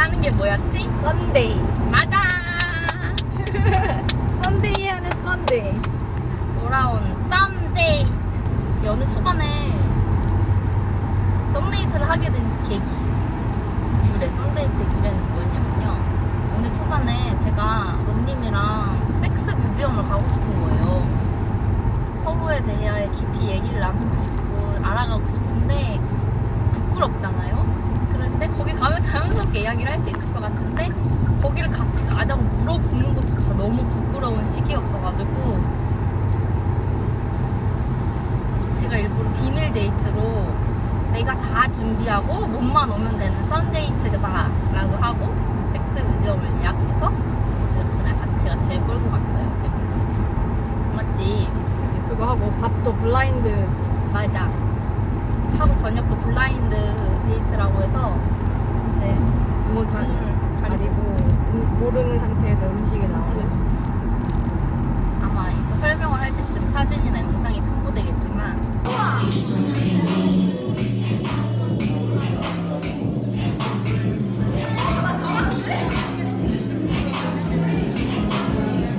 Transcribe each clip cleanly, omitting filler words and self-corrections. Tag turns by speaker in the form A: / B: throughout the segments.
A: 하는 게 뭐였지?
B: 썬데이.
A: 맞아.
B: 썬데이 하는 썬데이.
A: 돌아온 썬데이트. 연애 초반에 썬데이트를 하게 된 계기. 유래, 썬데이트의 유래는 뭐였냐면요. 연애 초반에 제가 원님이랑 섹스 뮤지엄을 가고 싶은 거예요. 서로에 대해 깊이 얘기를 나누고 싶고 알아가고 싶은데 부끄럽잖아요. 그런데 거기 가면 자연스럽게 이야기를 할 수 있을 것 같은데 거기를 같이 가자고 물어보는 것조차 너무 부끄러운 시기였어가지고 제가 일부러 비밀 데이트로 내가 다 준비하고 몸만 오면 되는 썬데이트다 라고 하고 섹스 뮤지엄을 예약해서 그날 제가 데리고 끌고 갔어요. 맞지?
B: 그거 하고 밥도 블라인드.
A: 맞아. 하고 저녁도 블라인드 데이트라고 해서 이제
B: 이거 다 가리고 모르는 상태에서 음식이 나오는.
A: 아마 이거 설명을 할 때쯤 사진이나 영상이 첨부되겠지만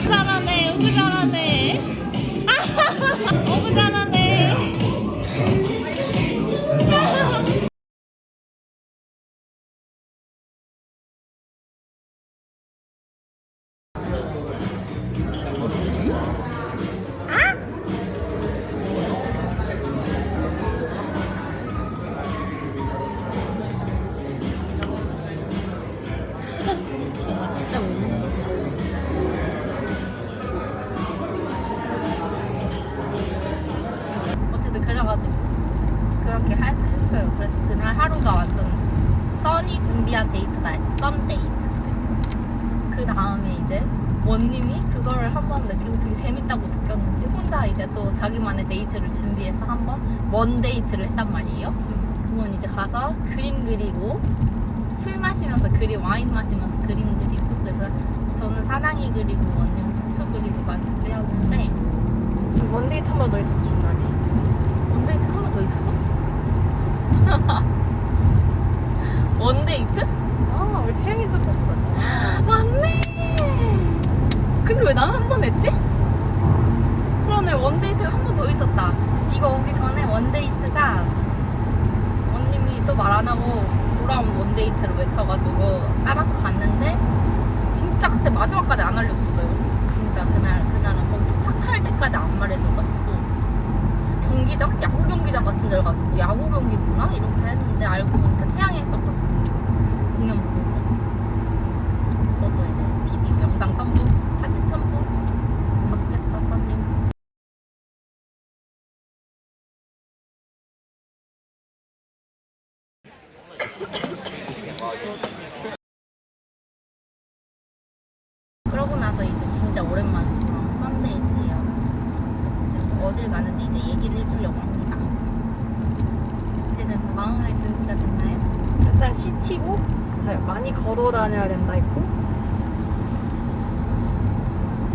A: 잘하네. 너무 잘하네. 너무 잘하네. 진짜 모르는 어쨌든 그래가지고 그렇게 했어요. 그래서 그날 하루가 완전 써니 준비한 데이트다 해서 썬데이트. 그 다음에 이제 원님이 그거를 한번 느끼고 되게 재밌다고 느꼈는지 혼자 이제 또 자기만의 데이트를 준비해서 한번 원데이트를 했단 말이에요. 그건 이제 가서 그림 그리고 술 마시면서 와인 마시면서 그림 그리고 그래서 저는 사랑이 그리고 원님은 부추 그리고 막 이렇게 그렸는데
B: 원데이트 한 번 더 있었지 중간에.
A: 원데이트 한 번 더 있었어? 원데이트?
B: 아, 우리 태양이 서커스 갔잖아.
A: 맞네. 근데 왜 난 한 번 했지? 그러네. 원데이트가 한 번 더 있었다. 이거 오기 전에 원데이트가 원님이 또 말 안 하고 돌아온 원데이트를 외쳐가지고 따라서 갔는데 진짜 그때 마지막까지 안 알려줬어요. 진짜 그날은 거기 도착할 때까지 안 말해줘가지고 경기장? 야구 경기장 같은 데를 가서 뭐 야구 경기구나? 이렇게 했는데 알고 보니까 태양의 서커스 공연 보는 거. 그것도 이제 비디오 영상 첨부, 사진 첨부 바쁘겠다 썬님. 그러고 나서 이제 진짜 오랜만에 돌아온 썬데이트예요. 그래서 지금 어딜 가는지 이제 얘기를 해주려고 합니다. 기대되는 마음의 준비가 됐나요?
B: 일단 시티고 많이 걸어 다녀야 된다 했고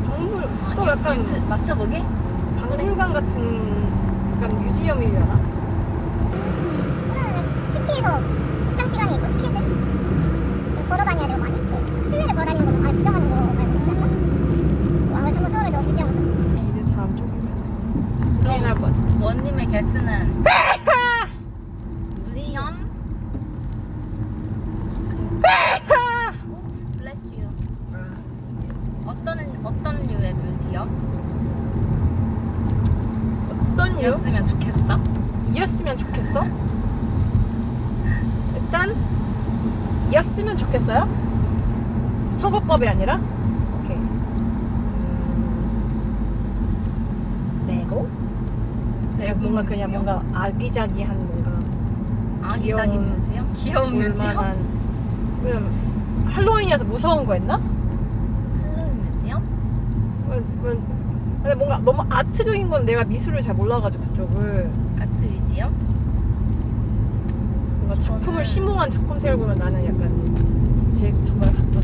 B: 박물 또 약간
A: 맞춰보게?
B: 박물관 같은 약간 뮤지엄이려나?
C: 시티에서 입장 시간이 있고 티켓을 걸어 다녀야 되고 많이 있고 실내를 걸어 다니는 거 아예 구경하는 거 말고 있지 않나? 아무래도 정말 서울에도 뮤지엄 있어.
B: 이제 다음 쪽이면 주인할 것 같아.
A: 원님의 개수는 뮤지엄? 오, bless you. 어떤 류의 뮤지엄?
B: 어떤 유?
A: 였으면 좋겠어?
B: 이었으면 좋겠어? 일단 이었으면 좋겠어요? 서구법이 아니라? 오케이. 레고? 뭔가 그냥
A: 뮤지엄?
B: 뭔가 아기자기한 뭔가
A: 아기자기
B: 귀여운,
A: 뮤지엄? 귀여운 뮤지엄?
B: 그냥 할로윈이라서 무서운 거 했나?
A: 할로윈 뮤지엄?
B: 근데 뭔가 너무 아트적인 건 내가 미술을 잘 몰라가지고 그쪽을
A: 아트 뮤지엄?
B: 뭔가 작품을 심오한 작품 세우면 나는 약간 제 정말 갔던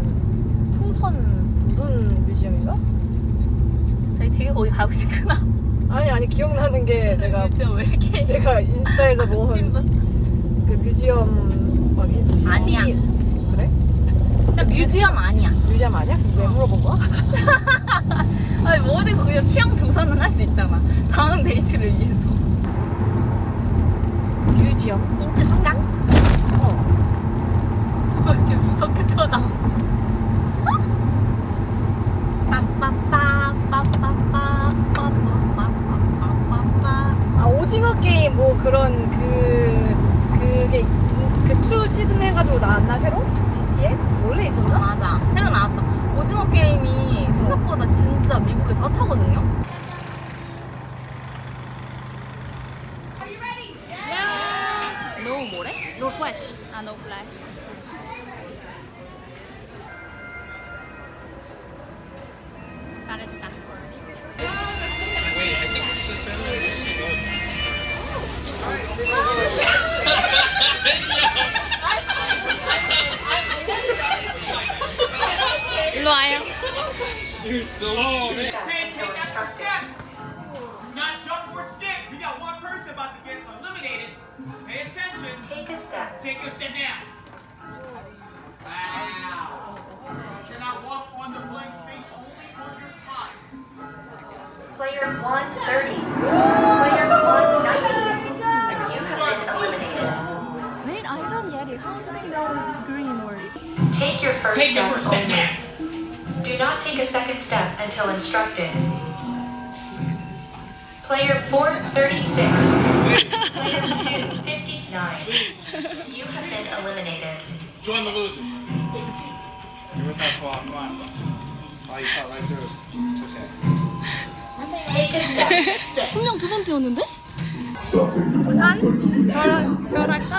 B: 풍선 부분 뮤지엄인가?
A: 저희 되게 거기 가고 싶구나.
B: 아니 기억나는 게 내가
A: 뮤지엄 왜 이렇게
B: 내가 인스타에서 본
A: 친분?
B: 그 뮤지엄 막
A: 아니야.
B: 그래?
A: 근데 뮤지엄 아니야.
B: 뮤지엄 아니야? 그럼 왜 물어본 거야?
A: 아니 뭐 어디 그냥 취향 조사는 할 수 있잖아. 다음 데이트를 위해서.
B: 뮤지엄?
A: 힌트 줄까? 왜 이렇게 무섭게 쳐다.
B: 아 오징어 게임 뭐 그런 그게 그2 시즌 해가지고 나왔나 새로? 시티에? 원래 있었나?
A: 맞아. 새로 나왔어. 오징어 게임이 생각보다 진짜 미국에서 핫하거든요. No 뭐래? No flash. 아, no flash. 잘했다.
D: Wait, I think this is
A: 일로 와요.
D: You're so stupid.
E: Take that first step. Do not jump or skip. We got one person about to get eliminated. Pay attention.
F: Take a step.
E: Take a step now. Wow. You cannot walk on the blank space only on your times.
F: Player 130. Player 190. You have been eliminated.
A: Wait, I don't get it. How do they know it's green or?
F: Take your first
E: Take the
F: step
E: first step
F: only.
E: now.
F: Do not take a second step until instructed. Player 436. Player 259. You have been eliminated.
E: Join the losers.
D: You're with us, Walt. Come on. Oh, you fell right through. It's okay.
F: Take a step.
A: 분명 두 번째였는데?
G: 부산?
A: 별할까?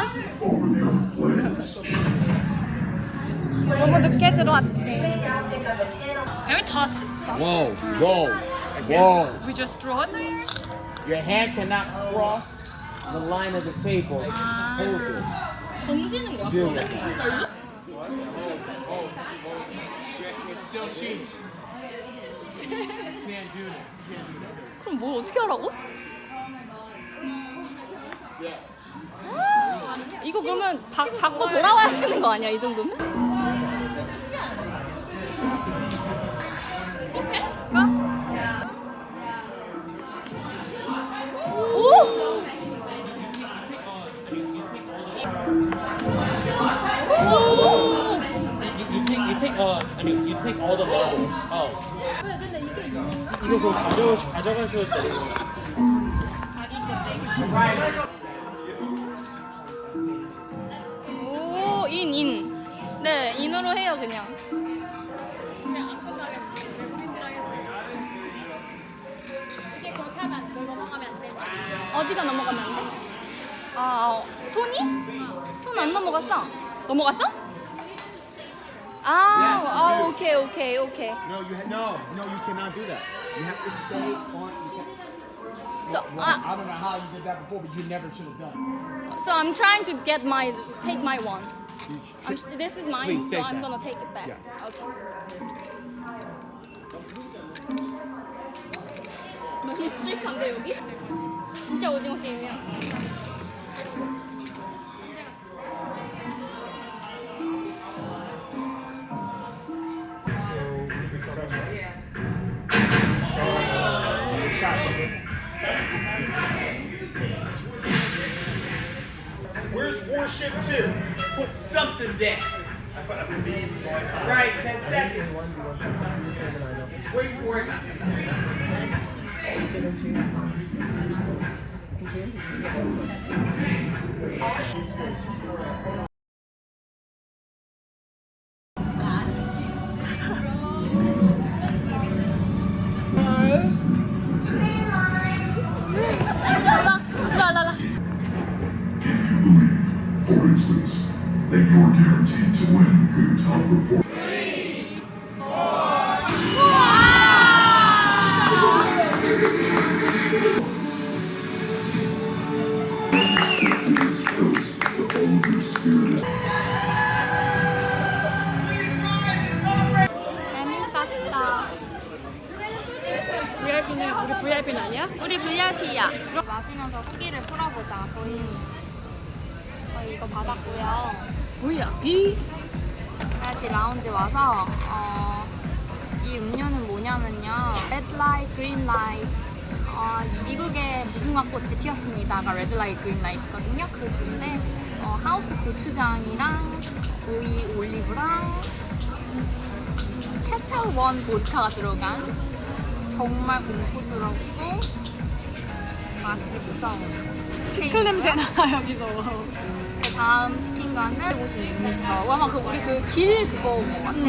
F: 너무
A: 늦게 들어왔대.
F: Now pick up a tin.
A: Can we toss stuff?
H: Whoa, whoa, whoa.
A: We just draw it?
H: Your hand cannot cross the line of the table. Hold it.
A: 던지는 거야?
H: Do
A: 그러면?
H: it.
A: 그러니까
E: You're still cheating. Can't do this. Can't do that.
A: 그럼 뭘 어떻게 하라고? 이거 그러면 받고 돌아와야 되는 거 아니야 이 정도면? 오!
I: You take all the levels. Oh. 이거 그거 가져가셔도 돼요.
A: 오, 인. 네, 인으로 해요, 그냥. 이게 그렇게 하면 안 돼. 넘어가면 안 돼. 어디가 넘어가면 안 돼? 아, 손이? 손 안 넘어갔어? 넘어갔어? 아,
E: Yes,
A: 아,
E: you do.
A: 오케이.
E: No, you cannot do that. You have to stay on.
A: So,
E: I don't know how you did that before, but you never should have done.
A: so I'm trying to take my one. This is mine,
E: Please
A: so
E: take
A: I'm
E: that.
A: gonna take it back.
E: Yes.
A: Okay. 너무 스트릭한데 여기? 진짜 오징어 게임이야.
E: Where's Warship 2? Put something there. Right, 10 seconds. Wait for it.
A: 라라라.
G: For instance, that you're guaranteed to win for your top performance. This toast to all of your spirit.
E: Please rise and celebrate.
A: 재밌었다.
B: VIP는 우리 VIP는 아니야?
A: 우리 VIP야. 마시면서 후기를 풀어보자. 저희 이거 받았고요.
B: VIP?
A: 네, VIP 라운지 와서 이 음료는 뭐냐면요. Red Light, Green Light. 미국에 무궁화 꽃이 피었습니다가 Red Light, Green Light이거든요. 그 주인데 하우스 고추장이랑 오이, 올리브랑 케첼 원 보드카가 들어간 정말 공포스럽고 마시기 무서운
B: 피클 냄새 나 여기서.
A: 그 다음 시킨 거는 156리터. 아마 우리 그 길 그거 같아.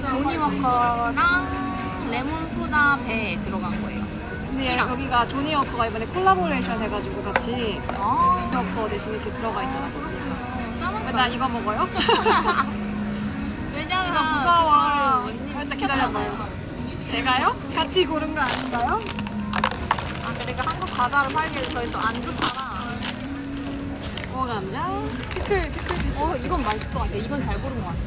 A: 조니워커랑 레몬소다 배에 들어간 거예요.
B: 근데 여기가 조니워커가 이번에 콜라보레이션 해가지고 같이 조니워커 대신 이렇게 들어가 있더라고요. 나 이거 먹어요?
A: 왜냐면
B: 무서워.
A: 그거를 원님이
B: 살짝
A: 시켰잖아요.
B: 제가요? 같이 고른 거 아닌가요?
A: 아 그러니까 한국 과자를 팔기를 저희도 안주 팔아.
B: 감자? 피클 주스.
A: 이건 맛있을 것 같아. 이건 잘 고른 것 같아.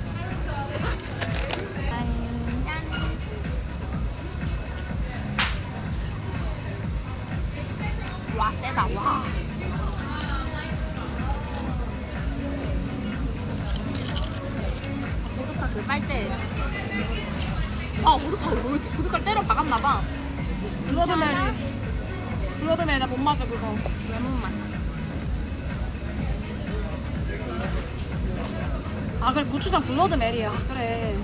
A: 와 세다 와. 보드카 그 빨대. 보드카 왜 이렇게 보드카를 때려 박았나봐.
B: 블러드메리 나 못 마셔 그거.
A: 레몬 맛.
B: 아 그래 고추장 블러드메리야. 그래.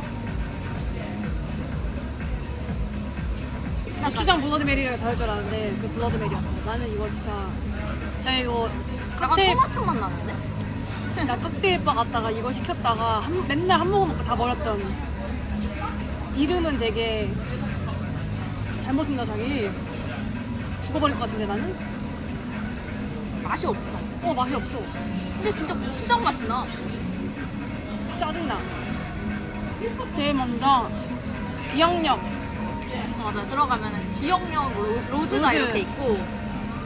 B: 고추장 블러드메리를 더 할 줄 알았는데 그 블러드메리였어. 나는 이거 진짜 이거
A: 약간
B: 칵테일
A: 토마토 맛 나는데?
B: 나 칵테일바 갔다가 이거 시켰다가 맨날 한 모금 먹고 다 버렸던. 이름은 되게 잘못 쓴다 자기. 죽어버릴 것 같은데 나는?
A: 맛이 없어.
B: 맛이 없어.
A: 근데 진짜 고추장 맛이 나.
B: 짜증나. 제일 먼저 기억력.
A: 맞아. 들어가면은 기억력 로드가
B: 로드.
A: 이렇게 있고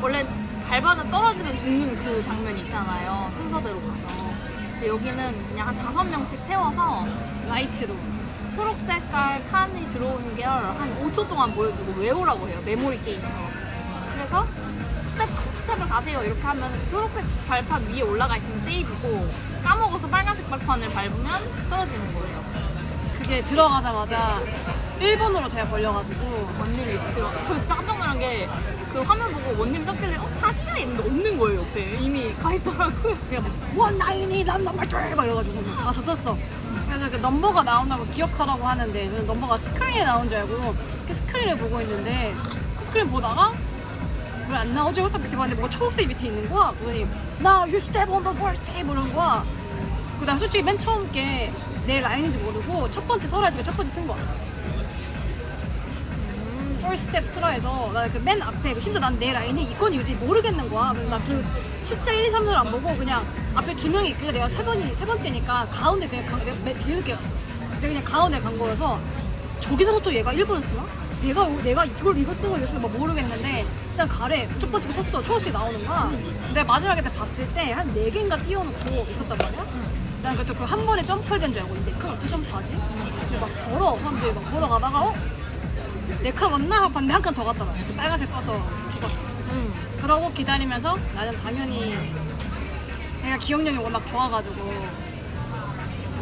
A: 원래 밟아서 떨어지면 죽는 그 장면이 있잖아요. 순서대로 가서. 근데 여기는 그냥 한 5명씩 세워서
B: 라이트로.
A: 초록 색깔 칸이 들어오는 게 한 5초 동안 보여주고 외우라고 해요. 메모리 게임처럼. 그래서 스텝을 가세요. 이렇게 하면 초록색 발판 위에 올라가 있으면 세이브고 까먹어서 빨간색 발판을 밟으면 떨어지는 거예요.
B: 그게 들어가자마자 일본어로 제가 걸려가지고
A: 원님이 저 진짜 깜짝 놀란 게 그 화면 보고 원님이 적길래 자기야 이랬는데 없는 거예요. 옆에 이미 가 있더라고요.
B: 그냥 원나인이 난 넘버 3 막 이래가지고 가서 썼어. 그래서 그 넘버가 나온다고 기억하라고 하는데 저는 넘버가 스크린에 나온 줄 알고 그 스크린을 보고 있는데 스크린 보다가 왜 안 나오지? 딱 밑에 봤는데 뭐가 초록색 밑에 있는 거야. 그러더니 Now you step on the first step 이러는 거야. 그리고 난 솔직히 맨 처음 게 내 라인인지 모르고 첫 번째 설화에서 첫 번째 쓴 거야. first step 설화에서 나 그 맨 앞에 심지어 난 내 라인이 이건지 이건지 모르겠는 거야. 그래서 나 그 숫자 1, 2, 3을 안 보고 그냥 앞에 두 명이 있길래 내가 세 번째니까 가운데 그냥 내가 제일 늦게 갔어. 내가 그냥 가운데 간 거여서 저기서부터 얘가 일본을 쓰나? 내가 이거 쓴 거 이거 쓴 거 모르겠는데 일단 가래 첫 번째 거 썼어. 초록색이 나오는 거야. 내가 마지막에 딱 봤을 때 한 4개인가 띄워놓고 있었단 말이야. 난 그때 그 한 번에 점프해야 줄 알고 이 네칸 어떻게 점프하지? 근데 막 걸어 사람들이 막 걸어가다가 네 칸 왔나? 봤는데 한 칸 더 갔더라. 빨간색 꺼서 죽었어. 그러고 기다리면서 나는 당연히 내가 기억력이 워낙 좋아가지고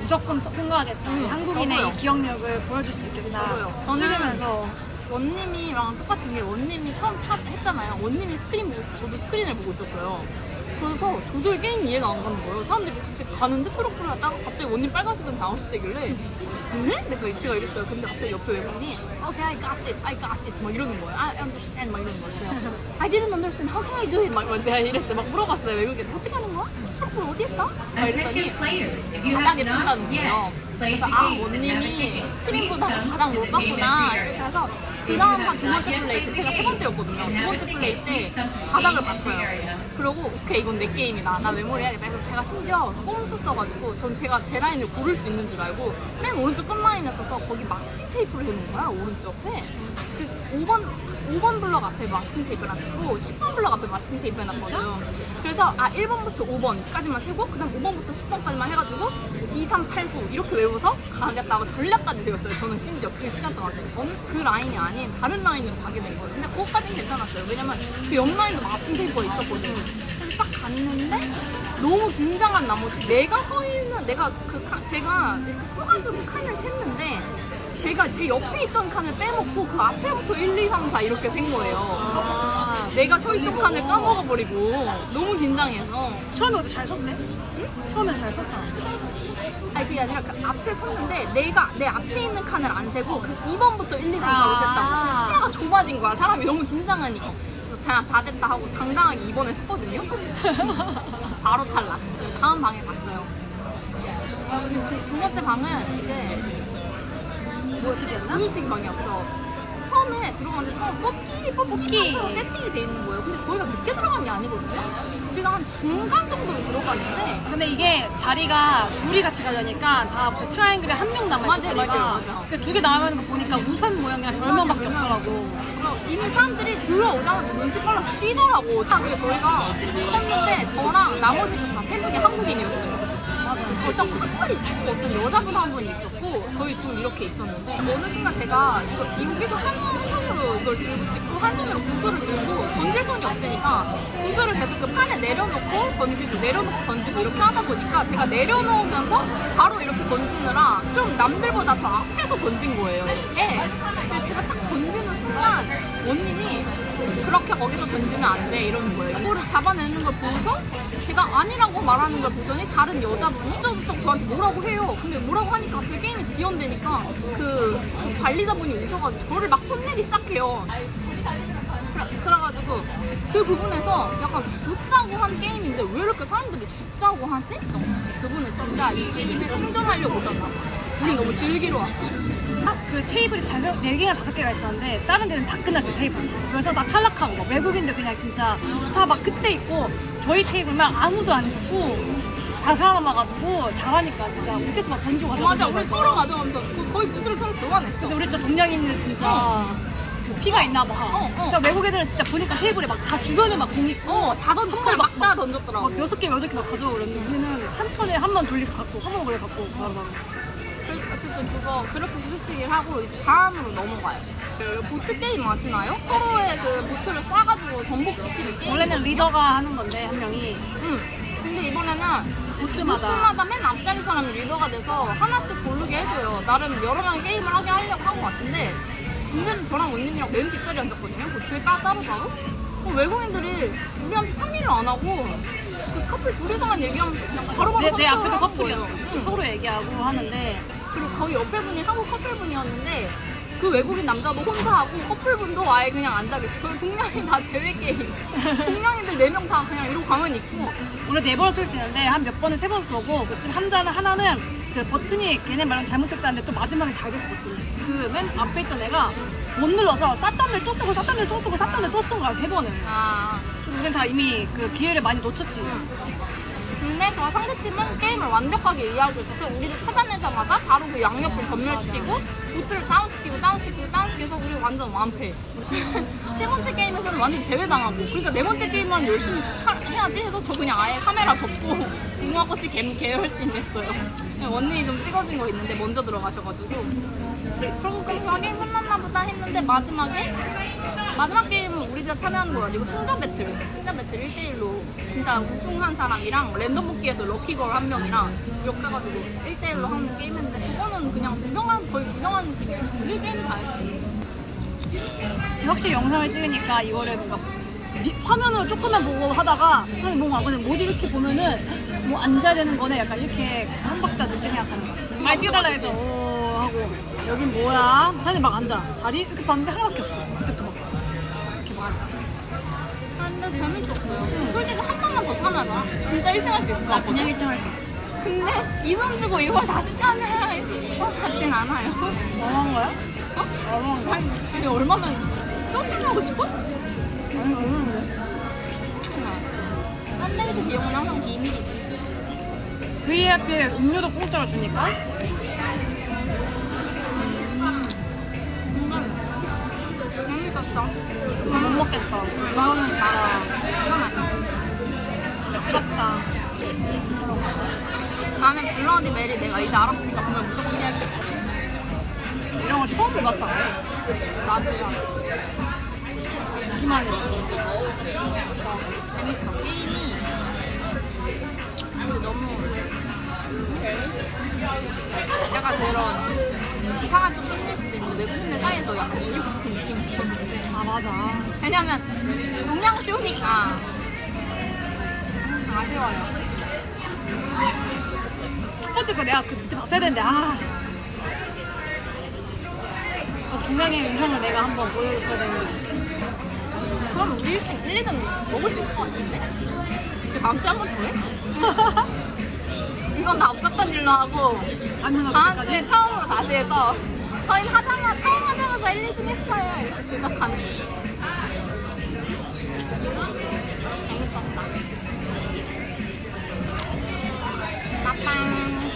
B: 무조건 통과하겠다. 한국인의
A: 저도요.
B: 이 기억력을 보여줄 수 있겠다.
A: 저도요. 저는
B: 찍으면서
A: 원님이랑 똑같은 게 원님이 처음 했잖아요. 원님이 스크린 보고 있어. 저도 스크린을 보고 있었어요. 그래서 도저히 게임 이해가 안 가는 거예요. 사람들이 갑자기 가는데 초록불을 하다가 갑자기 원님 빨간색으로 나오실 때길래 내가 제가 이랬어요. 근데 갑자기 옆에 외국인이 Okay, I got this 막 이러는 거예요. I understand 막 이러는 거였어요. I didn't understand. How can I do it? 막 내가 이랬어요. 막 물어봤어요. 외국인 어떻게 하는 거야? 초록불 어디 했다? 막 이랬더니 바닥에 뜬다는 거예요. 그래서 원님이 스크린보다 바닥 못 봤구나 이렇게 해서 그 다음 한 두 번째 플레이 때 제가 세 번째였거든요. 두 번째 플레이 때 바닥을 봤어요. 그러고 오케이 이건 내 게임이다. 나 메모리 해야겠다. 그래서 제가 심지어 꼼수 써가지고 전 제가 제 라인을 고를 수 있는 줄 알고 맨 오른쪽 끝라인에 서서 거기 마스킹 테이프를 해놓은 거야. 오른쪽에 그 5번 블럭 앞에 마스킹 테이프를 놔두고 10번 블럭 앞에 마스킹 테이프 해놨거든. 그래서 1번부터 5번까지만 세고 그 다음 5번부터 10번까지만 해가지고 2, 3, 8, 9 이렇게 외워서 가겠다고 전략까지 세웠어요. 저는 심지어 그 시간 동안 그 라인이 아닌 다른 라인으로 가게 된 거예요. 근데 그것까지는 괜찮았어요. 왜냐면 그 옆 라인도 마스킹 테이프가 있었거든요. 그래서 딱 갔는데 너무 긴장한 나머지 내가 서 있는 내가 제가 이렇게 서가지고 칸을 샜는데 제가 제 옆에 있던 칸을 빼먹고 그 앞에부터 1, 2, 3, 4 이렇게 센 거예요. 내가 서 있던 칸을 까먹어버리고 너무 긴장해서.
B: 처음에 어디 잘 섰대? 응? 처음에는 잘 섰잖아.
A: 아니 그게 아니라 그 앞에 섰는데 내가 내 앞에 있는 칸을 안 세고 그 2번부터 1, 2, 3, 4로 셌다고. 그 시야가 좁아진 거야. 사람이 너무 긴장하니까. 그래서 제가 다 됐다 하고 당당하게 2번에 섰거든요. 바로 탈락. 다음 방에 갔어요. 근데 그 두 번째 방은 이제 무일치기 방이었어. 처음에 들어갔는데 처음 뽑기 방처럼 세팅이 돼 있는 거예요. 근데 저희가 늦게 들어간 게 아니거든요. 우리가 한 중간 정도로 들어갔는데
B: 근데 이게 자리가 둘이 같이 가려니까 다 그 트라이앵글에 한 명 남아있는
A: 맞아요.
B: 근데 두 개 남아있는 거 보니까 우산 모양이랑 별명밖에 없더라고.
A: 이미 사람들이 들어오자마자 눈치 빨라서 뛰더라고. 딱 저희가 섰는데 저랑 나머지 다 세 분이 한국인이었어요. 어떤 커플이 있었고 어떤 여자분 한 분이 있었고 저희 둘 이렇게 있었는데 어느 순간 제가 여기서 한 손으로 이걸 들고 찍고 한 손으로 구슬을 들고 던질 손이 없으니까 구슬을 계속 그 판에 내려놓고 던지고 내려놓고 던지고 이렇게 하다 보니까 제가 내려놓으면서 바로 이렇게 던지느라 좀 남들보다 더 앞에서 던진 거예요. 이렇게. 근데 제가 딱 던지는 순간 원님이 그렇게 거기서 던지면 안 돼 이러는 거예요. 이거를 잡아내는 걸 보고서 제가 아니라고 말하는 걸 보더니 다른 여자분이 저쪽 저한테 뭐라고 해요. 근데 뭐라고 하니까 갑자기 게임이 지연되니까 그 관리자분이 오셔가지고 저를 막 혼내기 시작해요. 그래가지고 그 부분에서 약간 웃자고 한 게임인데 왜 이렇게 사람들이 죽자고 하지? 그분은 진짜 이 게임에 생존하려고 오셨나 봐. 우리 너무 즐기러 왔어.
B: 그 테이블이 4개가 5개가 있었는데 다른 데는 다 끝났어요 테이블. 그래서 다 탈락하고 막 외국인들 그냥 진짜 다 막 끝에 있고 저희 테이블만 아무도 안 죽고 다 살아남아가지고 잘하니까 진짜 이렇게서 막 던지고 가져가고.
A: 맞아, 우리 서로 가져가면서 거의 구슬을 서로 교환했어.
B: 그래서 우리 진짜 동양인들 진짜 그 피가 있나 봐. 진짜 외국 애들은 진짜 보니까 테이블에 막 다 주변에 막 공 있고
A: 다 던졌더라고. 막 다 던졌더라고.
B: 막 6개, 8개 막 가져오고 그랬는데 우리는 한 턴에 한 번 돌리고 갖고 한 번 걸려 갖고 그러다가.
A: 그래서 어쨌든 그렇게 구슬치기를 하고 이제 다음으로 넘어가요. 그 보트 게임 아시나요? 서로의 그 보트를 쏴가지고 전복시키는 게임.
B: 원래는 리더가 하는 건데 한 명이.
A: 근데 이번에는
B: 보트마다
A: 맨 앞자리 사람이 리더가 돼서 하나씩 고르게 해줘요. 나름 여러 명이 게임을 하게 하려고 한 것 같은데 문제는 저랑 원님이랑 맨 뒷자리에 앉았거든요. 보트에 따로. 외국인들이 우리한테 상의를 안 하고 그 커플 둘이서만 얘기하면 그냥 바로바로
B: 내 앞에도
A: 커플이에요.
B: 커플이었어. 서로 얘기하고 하는데.
A: 그리고 저희 옆에 분이 한국 커플분이었는데 그 외국인 남자도 혼자 하고 커플분도 아예 그냥 앉아 계시고 동양인 다 제외 게임. 동양인들 4명 다 그냥 이러고 가만히 있고.
B: 원래 4번을 쓸 수 있는데 한 몇 번은 3번 쏘고 그 지금 하나는 그 버튼이 걔네 말은 잘못됐다는데 또 마지막에 잘 됐어 버튼이. 그 맨 앞에 있던 애가 못 눌러서 쌌던 데 또 쓰고 쌌던 데 또 쓰고 쌌던 데 또 쓴 거야 3번을. 그래서 우린 다 이미 그 기회를 많이 놓쳤지.
A: 근데 저 상대팀은 게임을 완벽하게 이해하고 있어서 우리를 찾아내자마자 바로 그 양옆을 전멸시키고 보트를 다운시키고 우리 완전 완패. 세 번째 게임에서는 완전 제외당하고 그러니까 네 번째 게임만 열심히 해야지 해서 저 그냥 아예 카메라 접고 무궁화꽃이 개열심히 했어요. 원님이 좀 찍어준 거 있는데 먼저 들어가셔가지고 그러고 게임 끝났나 보다 했는데 마지막 게임은 우리가 참여하는 거 아니고 승자 배틀 1대1로 진짜 우승한 사람이랑 랜덤 뽑기에서 럭키걸 한 명이랑 이렇게 해가지고 1대1로 하는 게임인데 그거는 그냥 거의 구경하는 느낌이었어. 우리 게임 봐야지.
B: 확실히 영상을 찍으니까 이거를 뭔가 화면으로 조금만 보고 하다가 저는 뭔가 근데 뭐지 이렇게 보면은 뭐 앉아야 되는 거네 약간 이렇게 한 박자 늦게 생각하는 거야. 많이 찍어달라 해서 오 하고 여긴 뭐야? 사진 막 앉아 자리 이렇게 봤는데 하나밖에 없어. 그때부터 막 이렇게 맞아.
A: 근데 재밌었어요. 솔직히 한 번만 더 참여하자. 진짜 1등 할 수 있을 것 같거든.
B: 그냥 1등 할 수 있어.
A: 근데 이돈 주고 이걸 다시 참여할 것 같진 않아요.
B: 너무한 거야?
A: 아니 얼마면 또 참여하고 싶어?
B: 아니 모르는데.
A: 딴 데도 비용은 항상 비밀이지.
B: VIP에 음료도 공짜로 주니까
A: 재밌었다.
B: 못 먹겠다. 이거는 진짜
A: 이상하죠.
B: 아깝다.
A: 다음에 블러디 메리 내가 이제 알았으니까 보면 무조건 피할게.
B: 이런 거 처음 해봤어.
A: 나도요.
B: 듣기만 했지.
A: 재밌어. 게임이 근데 너무 약간 그런 이상한 좀 심리일 수도 있는데 외국인들 사이에서 약간 이기고 싶은 느낌이 있었는데
B: 아 맞아.
A: 왜냐면 용량 쉬우니까 아쉬워요.
B: 첫 번째 거 내가 그 밑에 봤어야 되는데 분명히 영상을 내가 한번 보여줬어야 되는데.
A: 그럼 우리 1등, 1, 2등 먹을 수 있을 것 같은데? 어떻게 다음 주에 한 번 더 해? 이건 나 없었던 일로 하고 다음 주에 처음으로 다시 해서 저희는 처음 하자마자 1, 2등 했어요 이렇게 지적하는 거지. 재밌었다. 빠빵.